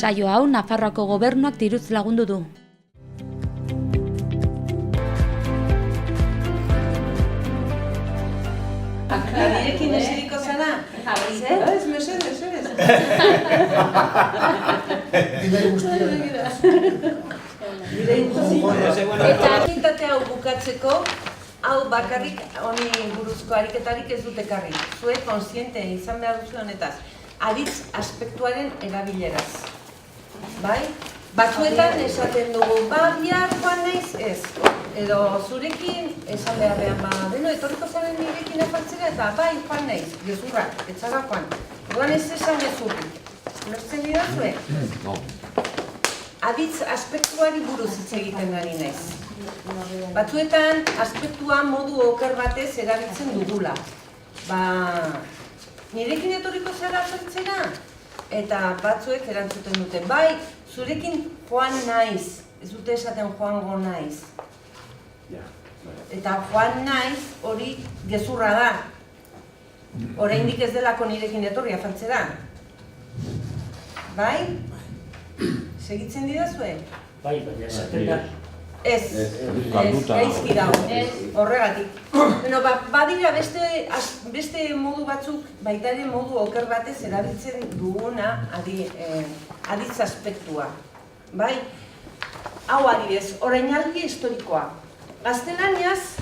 Saio hau Nafarroako gobernuak diruz lagundu du. Nirekin eseriko zara? Ez, mesedez. Bidei guztia. Eta aktivitate hau bukatzeko, hau bakarrik honi buruzko ariketarik ez dut ekarri. Zuek kontziente izan behar duzu honetaz. Aditz aspektuaren erabileraz. Bai? Batzuetan esaten dugu, bihar joan naiz ez. Edo zurekin esan beharrean, beno, etorriko zaren nirekin afaltzera eta bai joan naiz, gezurra, etzara joan. Orduan ez esan gezurri. Ulertzen dira zuek? Aditz aspektuari buruz hitz egiten ari naiz. Batzuetan aspektua modu oker batez erabiltzen dugula. Nirekin etorriko zara afaltzera? Eta batzuek erantzuten dute, bai, zurekin joan naiz, ez dute esaten joango naiz. Eta joan naiz hori gezurra da. Oraindik ez delako nirekin etorri afaltzera. Bai? Segitzen didazue? Bai, baina esaten da. Ez, gaizki dago, horregatik. Badira beste modu batzuk, baita ere modu oker batez erabiltzen duguna aditz aspektua. Bai? Hau adibidez, orainaldi historikoa. Gaztelaniaz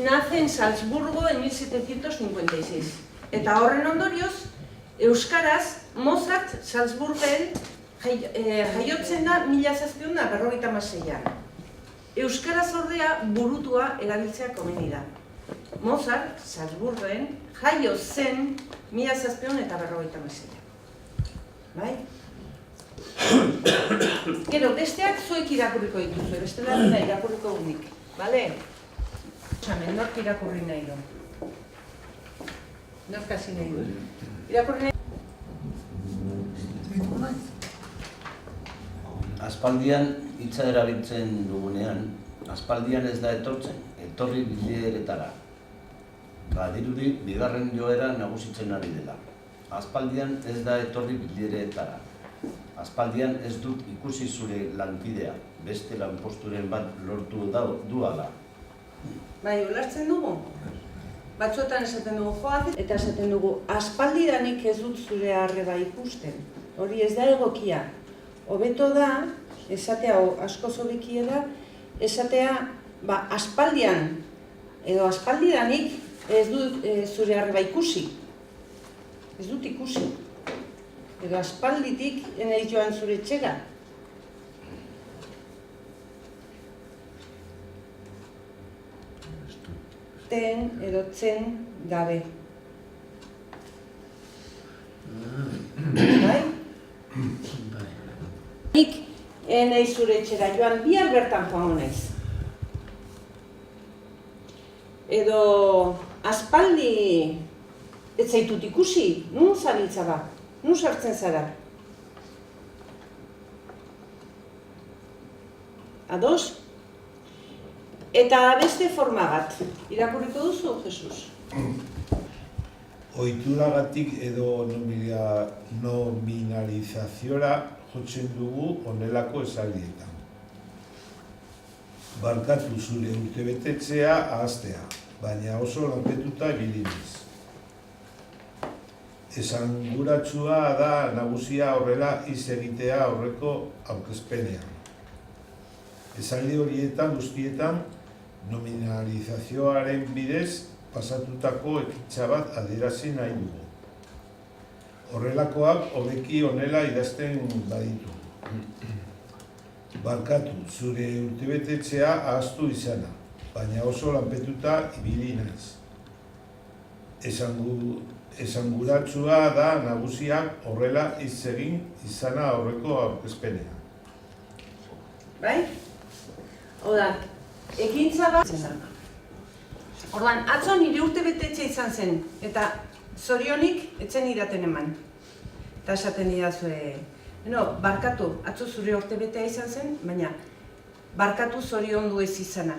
nace en Salzburgo en 1756. Eta horren ondorioz, euskaraz Mozart Salzburgen jaiotzen da 1756an. Euskaraz ordea burutua erabiltzea komeni da. Mozart Salzburgen jaio zen 1756an. Bai? Gero, besteak zuek irakurriko dituzu, bestela dira irakurriko unik. Bale? Osamen, nork irakurri nahi du? Nork hasi nahi du? Irakurri nahi du? Aspaldian hitza erabiltzen dugunean, aspaldian ez da etortzen, etorri bideretara. Badirudi, bigarren joera nagusitzen ari dela. Aspaldian ez da etorri bideretara. Aspaldian ez dut ikusi zure lankidea, beste lanposturen bat lortu duala. Bai, ulertzen dugu? Batzuetan esaten dugu joaz, eta esaten dugu aspaldidanik ez dut zure arreba ikusten. Hori ez da egokia. Hobeto da, esatea askoz hobekia da, esatea aspaldian edo aspaldidanik ez dut zure arreba ikusi. Ez dut ikusi. Edo aspalditik enaiz joan zure etxera. Ten edo tzen gabe. Bai? Nik enaiz zure etxera joan, bihar bertan joango naiz. Edo aspaldi ez zaitut ikusi, nun zabiltza ba? Nun sartzen zara? Ados? Eta beste forma bat. Irakurriko duzu, Jesus? Ohituragatik edo nominalizaziora jotzen dugu honelako esaldietan. Barkatu zure urtebetetzea ahaztea, baina oso lanpetuta ibili naiz. Esanguratsua da nagusia horrela hitz egitea aurreko aurkezpenean. Esaldi horietan guztietan nominalizazioaren bidez pasatutako ekintza bat adierazi nahi dugu. Horrelakoak hobeki honela idazten baditu. Barkatu zure urtebetetzea ahaztu izana, baina oso lanpetuta ibili naiz. Esanguratsua da nagusiak horrela hitz egin izana aurreko aurkezpenean. Bai? Oda, ekintza bat... Orduan, atzo nire urtebetetxe izan zen, eta zorionik etzen idaten eman. Eta esaten idazue, barkatu, atzo zure urtebetea izan zen, baina barkatu zoriondu ez izana.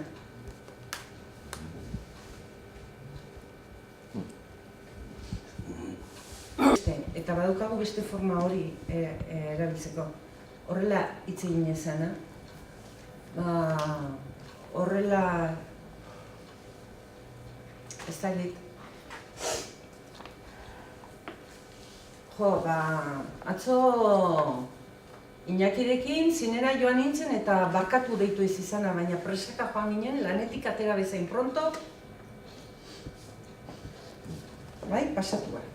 eta badaukagu beste forma hori erabiltzeko. Horrela hitz egin ezana, horrela, ez da egit. Atzo Iñakirekin zinera joan nintzen eta barkatu deitu ez izana, baina presaka joan ginen, lanetik atera bezain pronto. Bai, pasatu behar.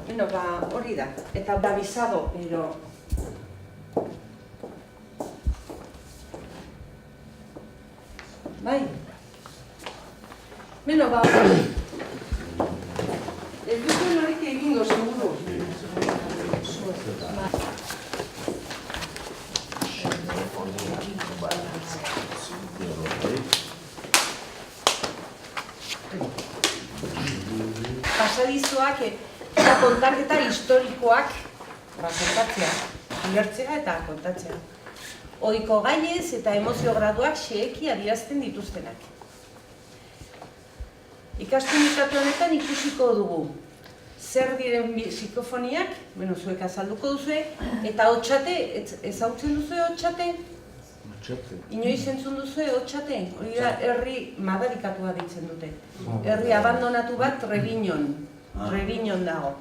Bueno, hori da, eta babizado, pero... Bai. Bueno, ez duzuen horik egingo, seguro. Pasadizoak eta kontaketa historikoak kontatzea, ulertzea eta kontatzea. Ohiko gaiez eta emozio graduak xeheki adierazten dituztenak. Ikastunitatu honetan ikusiko dugu zer diren psikofoniak, zuek azalduko duzue, eta hotxate, ezautzen duzue hotxate? Inoiz entzun duzue hotxate? Hori da, herri madarikatua ditzen dute. Herri abandonatu bat Treviñon dago.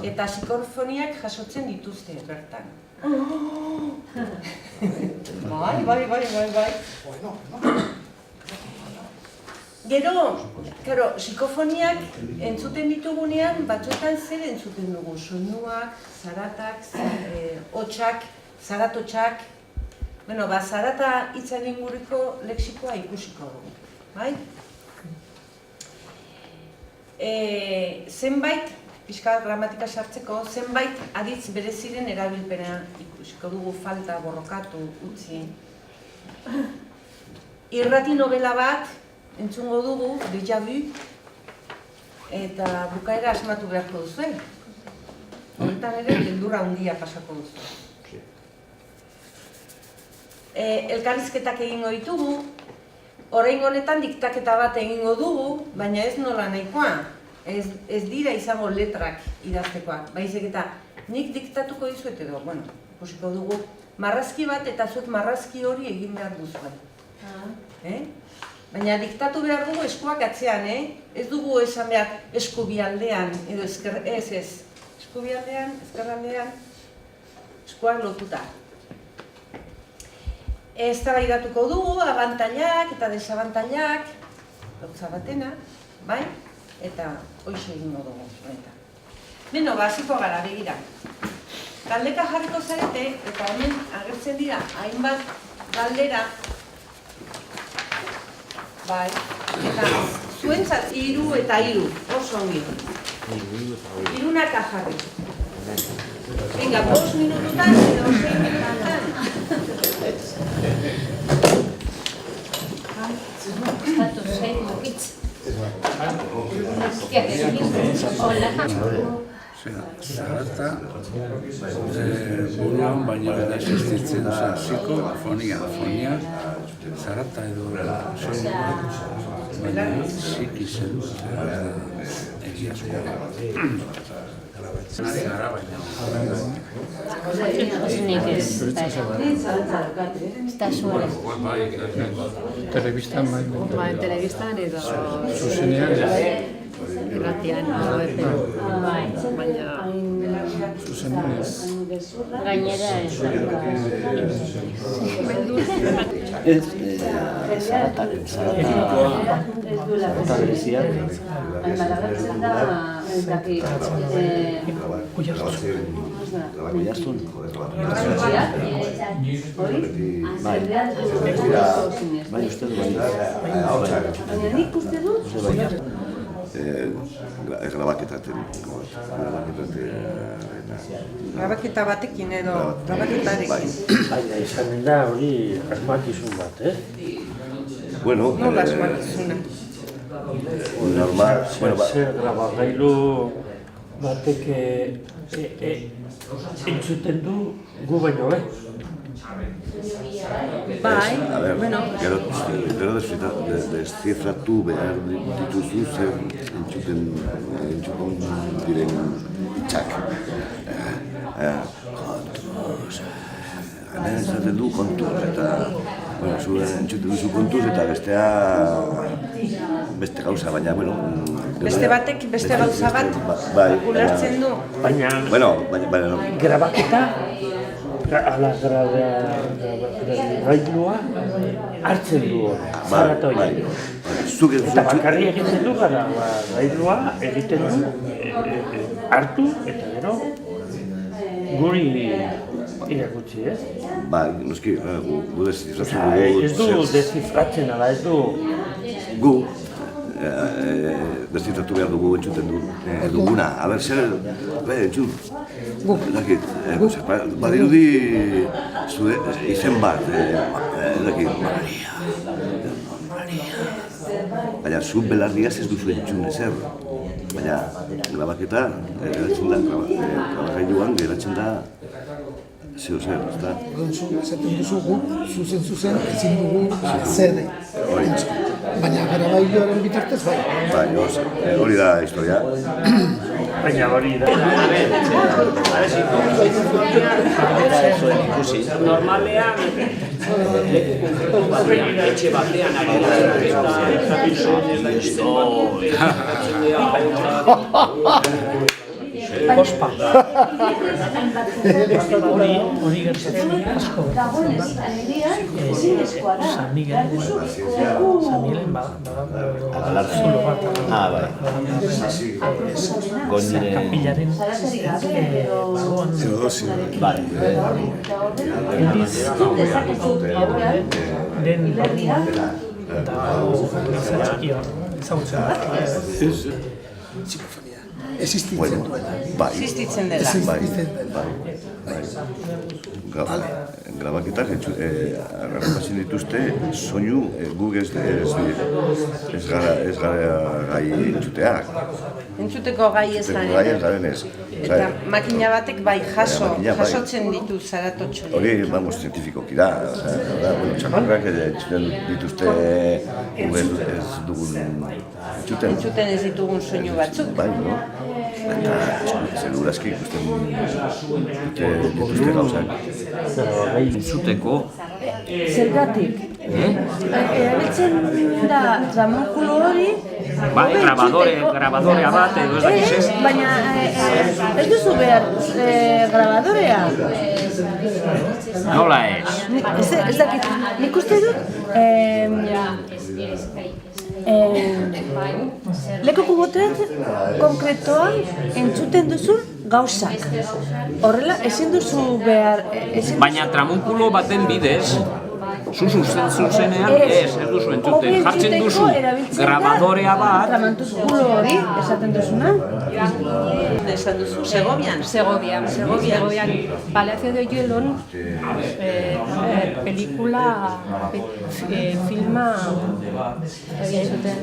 Eta psikofoniak jasotzen dituzte bertan. Bai. Gero, psikofoniak entzuten ditugunean, batzuetan zer entzuten dugu? Soinuak, zaratak, hotxak, zaratotxak. Zarata hitzaren inguruko lexikoa ikusiko dugu, bai? Zenbait, pixka gramatika sartzeko, zenbait aditz bereziren erabilpena ikusiko dugu, falta, borrokatu, utzi. Irrati novela bat entzungo dugu, déjà vu, eta bukaera asmatu beharko duzu. Horretan ere, beldurra handia pasako duzu. Elkarrizketak egingo ditugu, orain honetan diktaketa bat egingo dugu, baina ez nola nahikoa. Ez dira izango letrak idaztekoak, baizik eta nik diktatuko dizuet edo, ikusiko dugu, marrazki bat eta zuek marrazki hori egin behar duzuen. Baina diktatu behar dugu eskuak atzean, ez dugu esan behar eskubialdean, edo ez, eskubialdean, ezkerraldean, eskuak lotuta. Eztabaidatuko dugu, abantailak eta desabantailak, gauza batena, bai? Eta hoxe egingo dugu, honetan. Hasiko gara, begira. Galdeka jarriko zarete, eta hemen agertzen dira, hainbat galdera, bai, eta zuentzat 3 eta 3, oso ongi. 3 jarri. Venga, 5 minututan, edo 6 minututan. Zarata buruan baino da existitzen zen fonia, zarata edo baina ziki zen egiazkoa. Zara baina. Telebistan baina. Telebistan edo... Zuzenean. Irratian, baina... Zuzenean ez. Gainera ez. Zarata bereziak. Oiartzun. Bai, uste du baina nik uste du? Grabaketa batekin edo, grabaketarekin. Baina izan da hori asmakizun bat, Nola asmakizuna? Normal, zer grabagailu batek entzuten du gu baino, Bai, A ver, bueno. gero descifratu behar dituzu zer entzuten diren hitzak. Kontuz, hemen esaten du kontuz, eta zu entzuten duzu kontuz eta bestea beste gauza, baina, bueno... Beste batek beste gauza bat ulertzen du. baina grabaketa, ala gailua hartzen du zaratoia. Eta bakarri egiten du gara, gailua egiten du hartu eta gero guri irakutsi, ez? Ba, noski, gu descifratzen dugu... Ez du descifratzen, ala ez du... Gu descifratu behar dugu entzuten duguna. A ber, zer, entzun. Badirudi izen bat, Maria. Baina, zu belardiaz ez duzu entzun ezer. Baina, grabaketa, grabagailuan geratzen da zeo zer, ez da? Esaten duzugu, zuzen, ezin dugu zede. Baina grabailuaren bitartez bai. Bai, hori da historia. Baina hori da. Normalean, etxe batean Ospa. Hori gertatzen asko. San Miguelen zulo bat. Kapilaren den barruan eta ezagutzen da. Existitzen duela. Existitzen dela. Grabaketak harrapatzen dituzte soinu guk ez gara gai entzuteak. Entzuteko gai ez garen. Eta makina batek bai jasotzen ditu zaratotxo. Hori, zientifikoki da. Txakurrak entzuten dituzte ez dugun entzuten. Entzuten ez ditugun soinu batzuk. Bai, no? Eta zelurazki ikusten dituzte gauzak. entzuteko. Zergatik? Erabiltzen da tramonkulo hori... Bai, grabadorea bat edo ez dakiz ez? Baina ez duzu behar grabadorea. Nola ez? Ez dakit, nik uste dut... Lekuko botean konkretoan entzuten duzun gauzak. Horrela, ezin duzu behar... Baina tramunkulo baten bidez, zuzenean ez duzu entzuten. Jartzen duzu grabadorea bat... Tramunkulo hori, esaten duzuna? Esan duzu, Segovian. Segovian. Palacio de Oielon, filma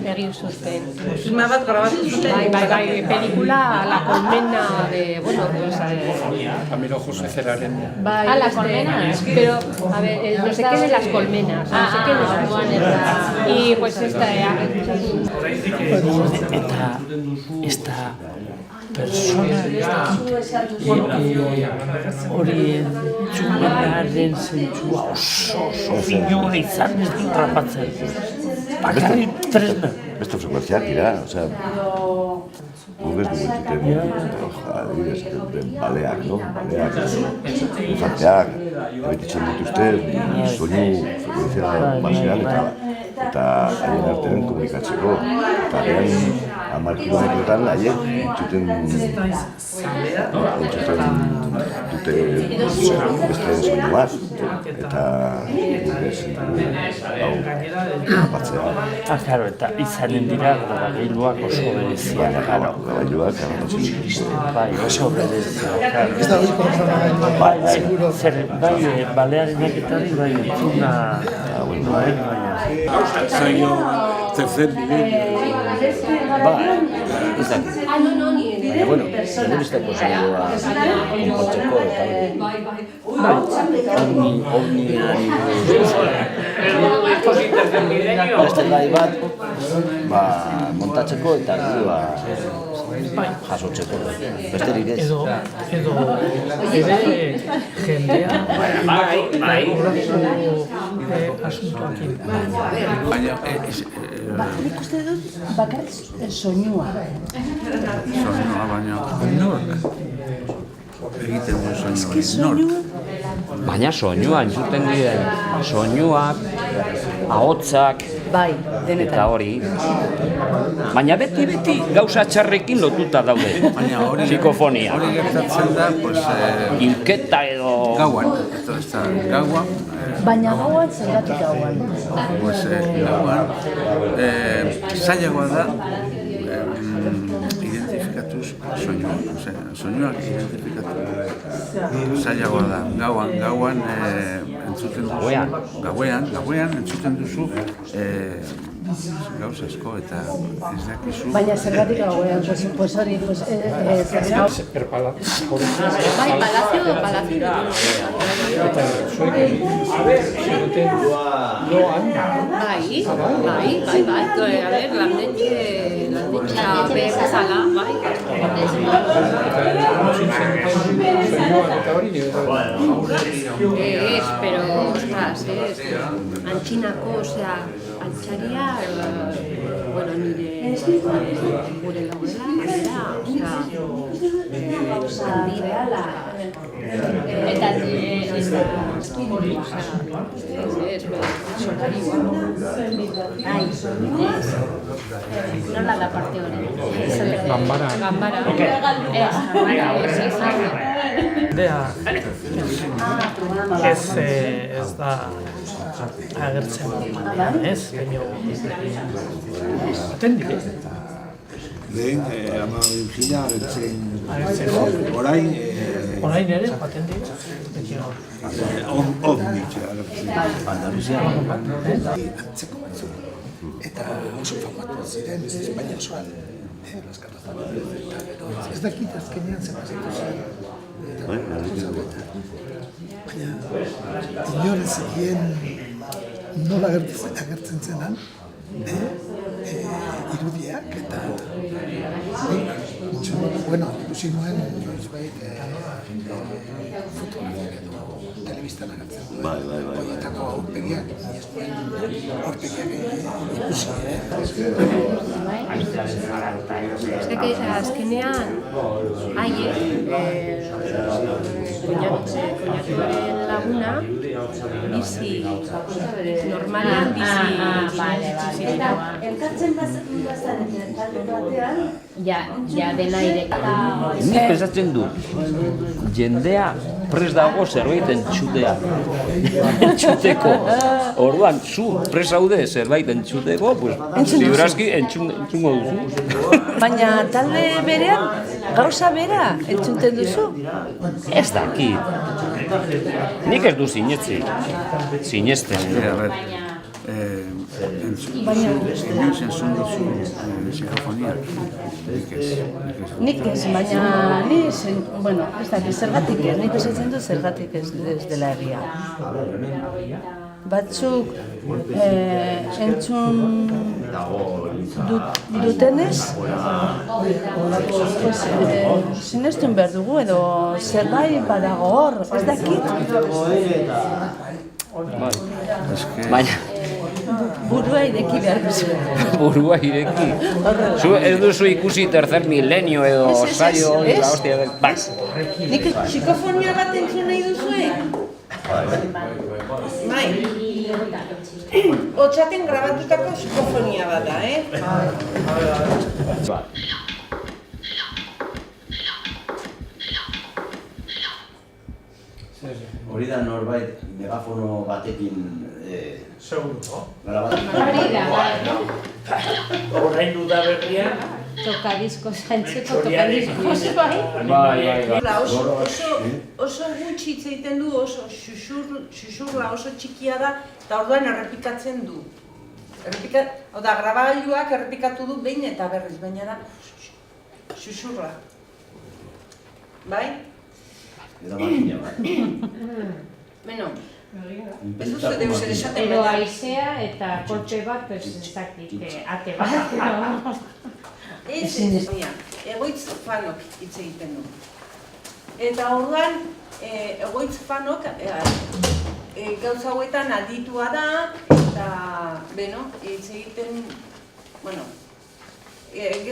egin zuten. Filma bat grabatu zuten. Bai, pelikula La Colmena de, bueno, Camilo José Ceraren. La Colmena, pero, a ver, no sé qué de las colmenas, no sé qué de las colmenas. Y pues esta esta persona hori entzunaren zentzua oso finua izan ez dut rapatzen. Bakarri tresna. Beste frekuentziak dira, guk ez dugu entzuten baleak, no? Baleak, infanteak, ebetitzen dituzte, soinu frekuentzia basean eta haien artean komunikatzeko. Eta haien 10 kilometrotan haien entzuten dute beste soinu bat. Eta guk ez dugu batzea. Claro, eta izanen dira grabagailuak oso bereziak. Grabagailuak Bai, oso bereziak. Ez da oiko grabagailua, seguro. Bai, balearenak eta bai, entzuna noen baina. Zaino tercer milenio. ez dakit. Baina, bueno, telebistako saioa konpontzeko eta ovniari beste gai bat montatzeko eta giroa jasotzeko, besterik ez. Edo ere jendea horrako asuntoakin. Baina, Nik uste dut bakarrik soinua. soinua, baina nork egiten du soinua, nork. Baina soinua entzuten diren, soinuak, ahotsak, Bai, eta denetan. hori. Baina beti gauza txarrekin lotuta daude, psikofonia. Hori gertatzen da, pues, Inketa edo... gauan, gauan, Baina gauan zergatik gauan. pues, gauan, zailagoa da identifikatuz soinua, soinuak identifikatu zailagoa da, gauan entzuten duzu, gauean entzuten duzu gauza asko eta ez dakizu. Baina zergatik gauean, pues hori, pues... Bai, palazio. Bai, landetxea bezala, bai. Ez, pero, ostras, antxinako, osea, altxaria, bueno, nire gure laurela, osea, handia, eta nola da parte hori? Ganbara. Idea ez da agertzen, ez? Atendik. Lehen, ama Virginia agertzen orain ere, atendik. Ovnitxe agertzen. Andaluzia. Antzeko batzuk. Eta oso famatu ziren, Espainia osoan. Ez dakit azkenean zer pasatu zen. Baina, inor ez zekien nola agertzen zenan, irudiak eta bueno, ikusi nuen noizbait fotografiak edo telebistan agertzen duen. Horietako aurpegiak, aurpegiak ikusi, azkenean, haiek, koñatuaren laguna, bizi, normalean bizi ziren. Elkartzen bazaren talde batean, Ja dena irekita. Nik pensatzen du, jendea prest dago zerbait entzuteko. Orduan, zu prest zaude zerbait entzuteko, pues, ziurazki entzungo duzu. baina talde berean gauza bera entzuten duzu. Ez dakit. Nik ez du sinesten. Inoiz entzun duzu psikofonia. Nik ez, baina bueno, ez dakit, zergatik ez, nik esatzen du zergatik ez dela egia. Batzuk entzun dutenez, sinestun behar dugu edo zerbait badago hor, ez dakit. Baina, burua ireki behar duzu. Burua ireki. Zu ez duzu ikusi tercer milenio edo saio hori la hostia del Pax. Nik psikofonia bat entzun nahi duzue? Bai. Otsaten grabatutako psikofonia bat da, Hori da norbait megafono batekin Horrein duda berrian, Tokadisko zaintzeko, tokadiskos bai. Oso gutxi hitz egiten du, oso xuxurla oso txikia da, eta orduan errepikatzen du. Hau da, grabagailuak errepikatu du behin eta berriz, baina da xuxurra. Bai? Eta makina bat. Beno, ez duzu deus ere esaten Edo bada. aizea eta kolpe bat, ez dakit, ate bat. Ez, egoitz fanok hitz egiten du. Eta orduan, egoitz fanok gauza hauetan aditua da, eta, beno, hitz egiten, bueno,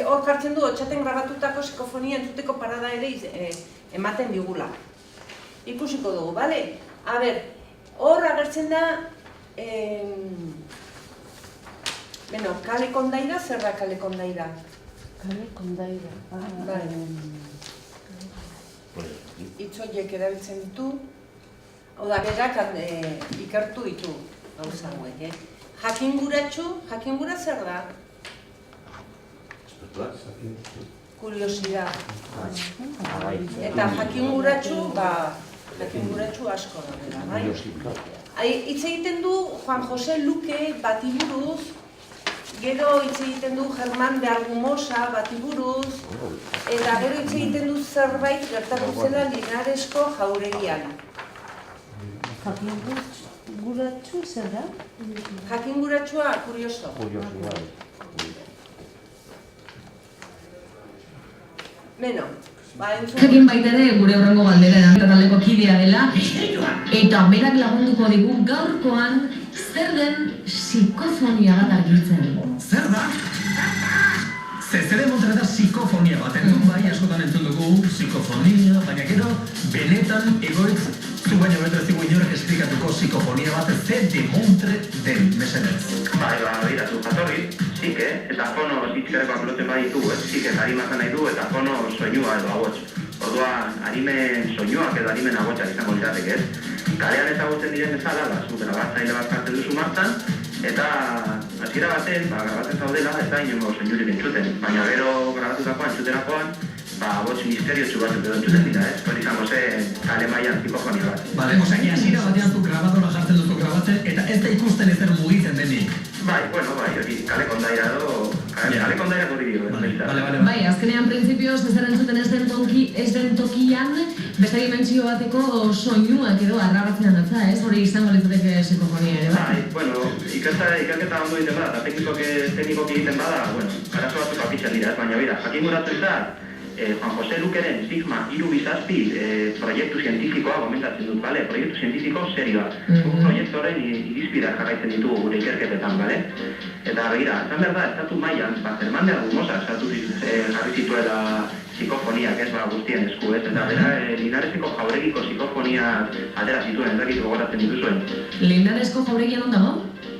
hor jartzen du, otxaten grabatutako psikofonia entzuteko parada ere ematen digula. Ikusiko dugu, bale? A ber, hor agertzen da, beno, kale kondaira, zer da kale kondaira? Kale kondaira. Bai. Itzoiek erabiltzen ditu, hau da, berak ikertu ditu gauza hauek, jakingura zer da? Kuriosidad. Eta jakinguratsu, jakinguratsu asko da dela, bai? Hitz egiten du Juan Jose Luque bati buruz, gero hitz egiten du Germán de Argumosa bati buruz, eta gero hitz egiten du zerbait gertatu zela Linaresko jauregian. Jakinguratsu zer da? Jakinguratsua, kurioso. Beno, Jakin baita ere gure horrengo galdera erantzun taldeko kidea dela eta berak lagunduko digu gaurkoan zer den psikofonia bat argitzen. Zer da? Zezere montra da psikofonia bat, entzun bai, askotan entzun dugu psikofonia, baina gero benetan egoitz zu baina beto ez digu inorek esplikatuko psikofonia bat ze demontre den mesedez. Bai, behiratu, jatorri, psike, eta fono zitzerekoak lotzen bai ditu, psike harimazan nahi du, eta fono soinua edo agots. Orduan, harimen soinuak edo harimen agotsak izango lirateke, ez? Kalean ezagutzen diren bezala, zu grabatzaile bat jartzen duzu martzan, eta hasiera baten, grabatzen zaudela, ez da inongo soinurik entzuten. Baina gero grabatutakoan, entzuterakoan, agots misteriotsu bat edo entzuten dira, ez? Hori izango zen kale mailan psikofonia bat. Bale, osaki hasiera batean zu grabadora jartzen duzu grabatzen, eta ez da ikusten ezer mugitzen denik. Bai, hori kale kondaira edo, kale kondaira hori dio, ez? Bai, azkenean printzipioz ezer entzuten ez den tokian, beste dimentsio bateko soinuak edo arrabatzen datza, ez? Hori izango litzateke psikofonia ere, bai? Ikerketa ondo egiten bada, eta teknikoki egiten bada, arazo batzuk apitzen dira, baina bera, jakinguratu izan, Juan Jose Luqueren Sigma 3 proiektu zientifikoa gomentatzen dut, bale? Proiektu zientifiko serioa. Proiektu horren irizpideak jarraitzen ditugu gure ikerketetan, bale? Eta begira, esan behar da, estatu mailan, Germán de Argumosa jarri zituela psikofoniak, ez guztien esku, ez? Eta bera, Linareseko jauregiko psikofoniak atera zituen, ez dakit gogoratzen dituzuen. Linaresko jauregian on dago?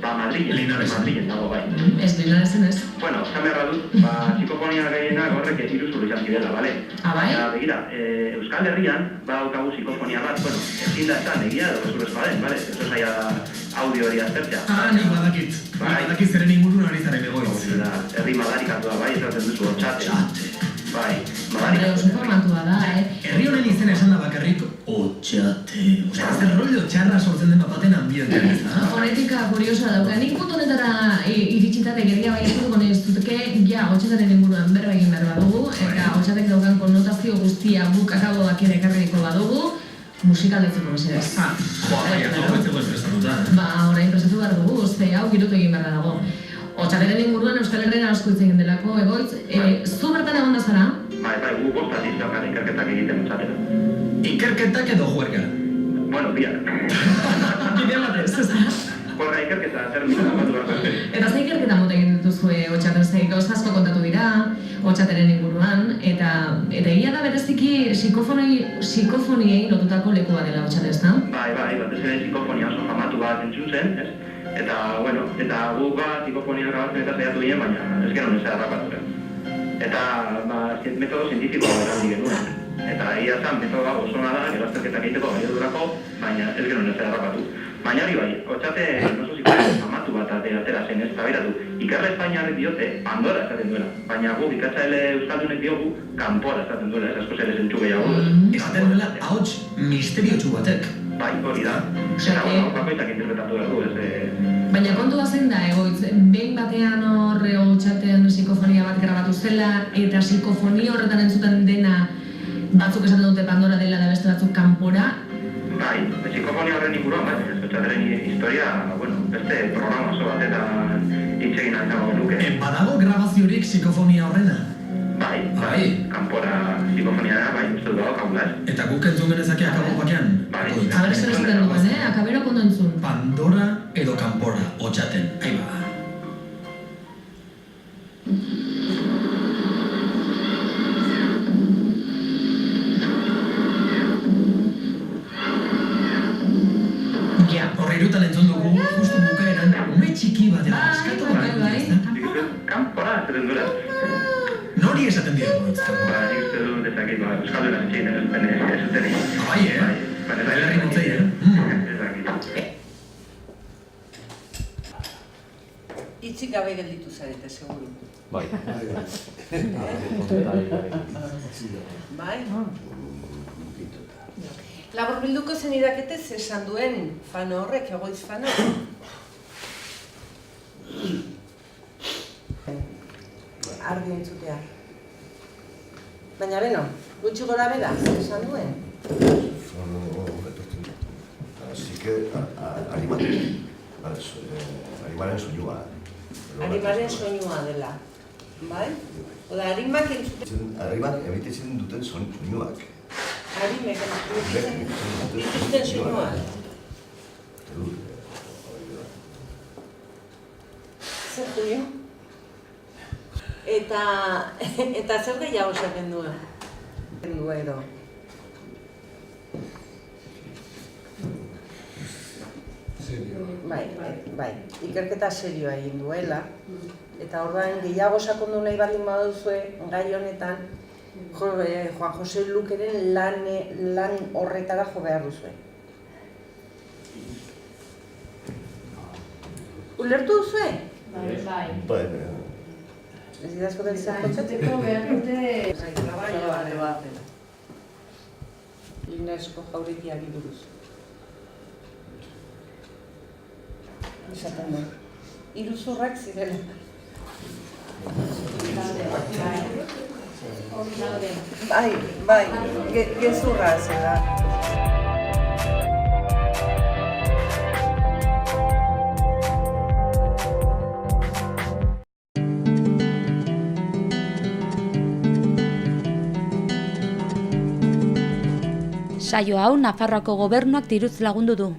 Madrilen dago, bai. Ez Linaresen ez? Bueno, esan beharra dut, psikofonia gehienak horrek iruzur izan zirela, bale? Bai? Begira, Euskal Herrian, daukagu psikofonia bat, ezin da esan, egia edo bezurrezkoa den, bale? Ez zaila audio hori aztertzea. Nik badakit. Badakit zeren ingurun ari zaren egoitz. Herri madarikatua, bai, esaten duzu, otxate. Bai, madarikatua. Oso formatua da, Herri honen izena esan da bakarrik, otxate. Osa, ez rollo txarra sortzen den bapaten ambientean, ez da? Fonetika kuriosoa dauka. Nik puntu honetara iritsitare geria bai ez dut duteke, otxataren inguruan berba egin behar badugu, eta otxatek daukan konnotazio guztia guk akabo dakien ekarriko badugu, musikaldetzeko mesedez. Baina, hau espresatuta. Orain presatu behar dugu, ze hau girotu egin behar dago. Otxateren inguruan Euskal Herrian asko hitz egin delako, egoitz, zu bertan egon da zara? Bai, gu bostat izan ikerketak egiten otxatera. Ikerketak edo juerga? Bueno, biak. Bidea batez, ez da? Juerga ikerketa, termina batu behar. Eta ze ikerketa mota egin dituzue otxaten, ze gauz asko kontatu dira, otxateren inguruan, eta egia da bereziki psikofoniei lotutako leku bat dela otxate, ez da? Bai, batez ere psikofonia oso famatu bat entzun zen, ez? Eta guk psikofonia grabatzen eta zaiatu ginen, baina ez genuen ez harrapatu. Eta metodo zientifikoa erabili genuen. Eta egia zen, metodoa oso ona da, gero azterketak egiteko baliodurako, baina ez genuen ez harrapatu. Baina hori bai, otxate oso psikofonia famatu bat atera zen, ez tabiratu. Ikerle Espainiarrek diote Pandora esaten duela, baina guk ikatzaile euskaldunek diogu Kanpora esaten duela, ez asko zer ez entxu gehiago. Esaten duela ahots misteriotsu batek. Bai, hori da. Eta, bueno, bakoitzak interpretatu behar du, ez... Baina kontua zein da, egoitz, behin batean horre hotxaten psikofonia bat grabatu zela, eta psikofonia horretan entzuten dena batzuk esaten dute Pandora dela da beste batzuk kanpora. Bai, psikofonia horren inguruan, bai, ez hotxateren historia, bueno, beste programa oso batetan itxegin altzako luke. Badago grabaziorik psikofonia horrena? Bai, kanpora psikofonia da, bai, uste dut dago kaula ez. Eta guk entzun genezake akabo bakean? A ber, zer esaten dugun, akabero kondo entzun. Pandora edo kanpora, hotxaten, aiba. Horre irutan entzun dugu, justu bukaeran, ume txiki bat edo eskatu bat. Kanpora, zeren dura. Nori esaten dira gurutz? Nik uste du dezakit, euskalduna zitxein ez zuten. Bai, Bailarri nintzei, Ezakit. Itzik gabe gelditu zarete, seguru. Bai. Bai? Labur bilduko zen iraketez esan duen fano horrek, egoitz fano. Argi entzutea. Baina beno, gutxi gora bera, esan duen. Así que arimaren soinua. Arimaren soinua dela, bai? Oda, arimak entzuten... Arimak emititzen duten soinuak. Arimek dituzten soinuak. Zer Julio? Eta zer gehiago esaten duen? Edo. Bai, ikerketa serioa egin duela. Eta orduan gehiago sakondu nahi baldin baduzue gai honetan, Juan Jose Lukeren lan horretara jo behar duzue. Ulertu duzue? Bai. Ez idazko den zer kotxatzeko behar dute... Trabailo bat. Linesko jauretiari buruz. Esaten duen. Iruzurrak zirela. Bai, gezurra zela. Saio hau Nafarroako gobernuak diruz lagundu du.